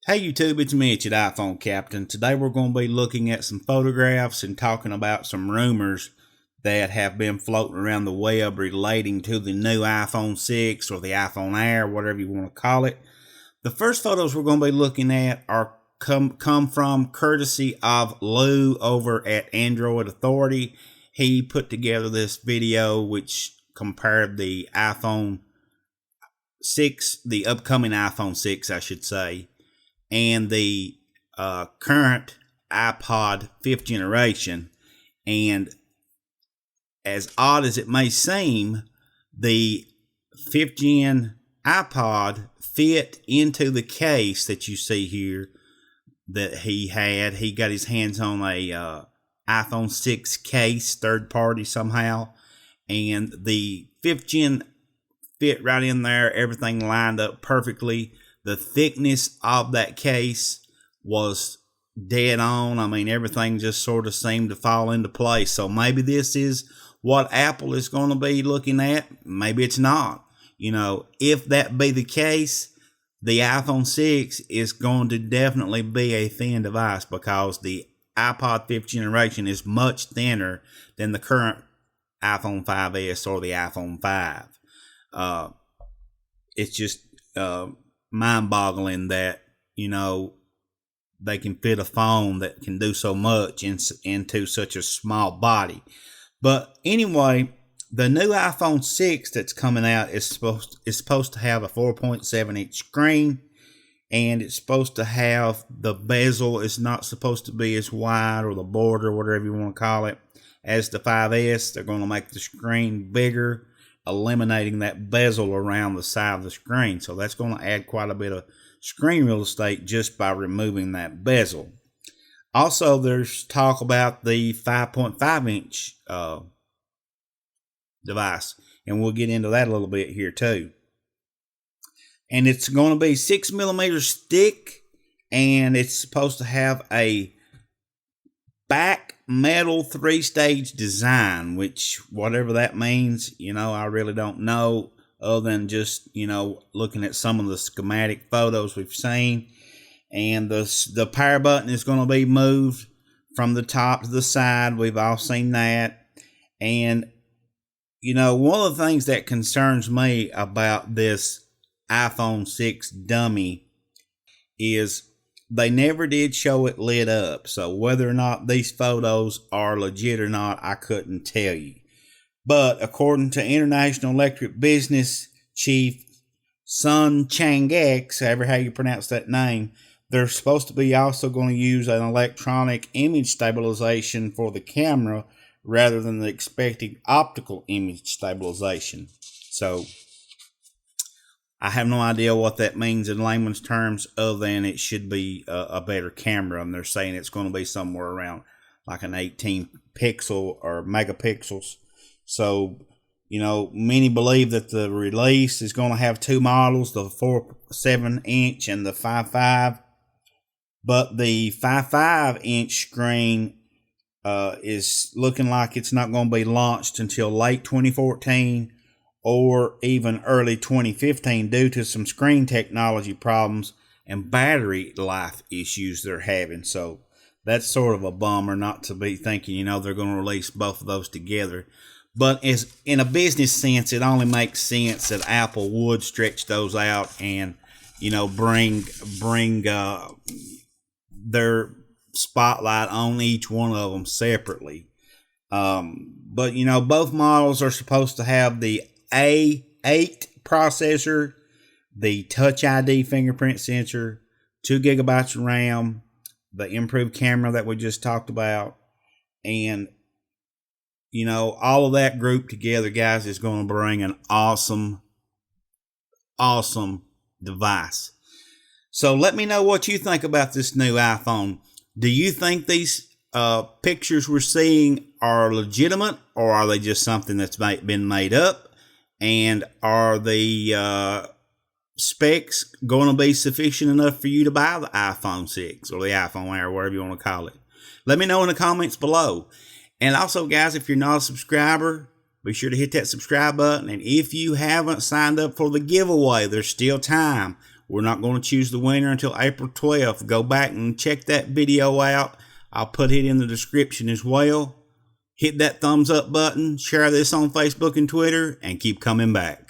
Hey YouTube, it's Mitch at iPhone Captain. Today we're going to be looking at some photographs and talking about some rumors that have been floating around the web relating to the new iPhone 6 or the iPhone Air, whatever you want to call it. The first photos we're going to be looking at are come from courtesy of Lou over at Android Authority. He put together this video which compared the iPhone 6, the upcoming iPhone 6 I should say, and the current iPod 5th generation. And as odd as it may seem, the 5th gen iPod fit into the case that you see here that he had. He got his hands on a iPhone 6 case, third party somehow, and the 5th gen fit right in there. Everything lined up perfectly. The thickness of that case was dead on. I mean, everything just sort of seemed to fall into place. So maybe this is what Apple is going to be looking at. Maybe it's not. You know, if that be the case, the iPhone 6 is going to definitely be a thin device because the iPod 5th generation is much thinner than the current iPhone 5S or the iPhone 5. It's just mind-boggling that, you know, they can fit a phone that can do so much into such a small body. But anyway, the new iPhone 6 that's coming out is supposed to have a 4.7 inch screen, and it's supposed to have the bezel is not supposed to be as wide, or the border, whatever you want to call it, as the 5S. They're going to make the screen bigger, eliminating that bezel around the side of the screen. So that's going to add quite a bit of screen real estate just by removing that bezel. Also, there's talk about the 5.5 inch device, and we'll get into that a little bit here too. And it's going to be 6 millimeters thick, and it's supposed to have a back metal 3-stage design, which whatever that means, you know, I really don't know, other than just, you know, looking at some of the schematic photos we've seen. And the power button is going to be moved from the top to the side. We've all seen that. And, you know, one of the things that concerns me about this iPhone 6 dummy is they never did show it lit up. So whether or not these photos are legit or not, I couldn't tell you. But according to International Electric Business Chief Sun Chang-ek, however how you pronounce that name, they're supposed to be also going to use an electronic image stabilization for the camera rather than the expected optical image stabilization. So I have no idea what that means in layman's terms, other than it should be a better camera. And they're saying it's going to be somewhere around like an 18 pixel or megapixels. So, you know, many believe that the release is going to have two models, the 4.7 inch and the 5.5. But the 5.5 inch screen is looking like it's not going to be launched until late 2014. Or even early 2015 due to some screen technology problems and battery life issues they're having. So that's sort of a bummer not to be thinking, you know, they're going to release both of those together. But as in a business sense, it only makes sense that Apple would stretch those out and, you know, bring their spotlight on each one of them separately. But, you know, both models are supposed to have the A8 processor, the Touch ID fingerprint sensor, 2 gigabytes of RAM, the improved camera that we just talked about, and, you know, all of that grouped together, guys, is going to bring an awesome device. So let me know what you think about this new iPhone. Do you think these pictures we're seeing are legitimate, or are they just something that's been made up? And are the specs going to be sufficient enough for you to buy the iPhone 6 or the iPhone Air, whatever you want to call it? Let me know in the comments below. And also, guys, if you're not a subscriber, be sure to hit that subscribe button. And if you haven't signed up for the giveaway, there's still time. We're not going to choose the winner until April 12th. Go back and check that video out. I'll put it in the description as well. Hit that thumbs up button, share this on Facebook and Twitter, and keep coming back.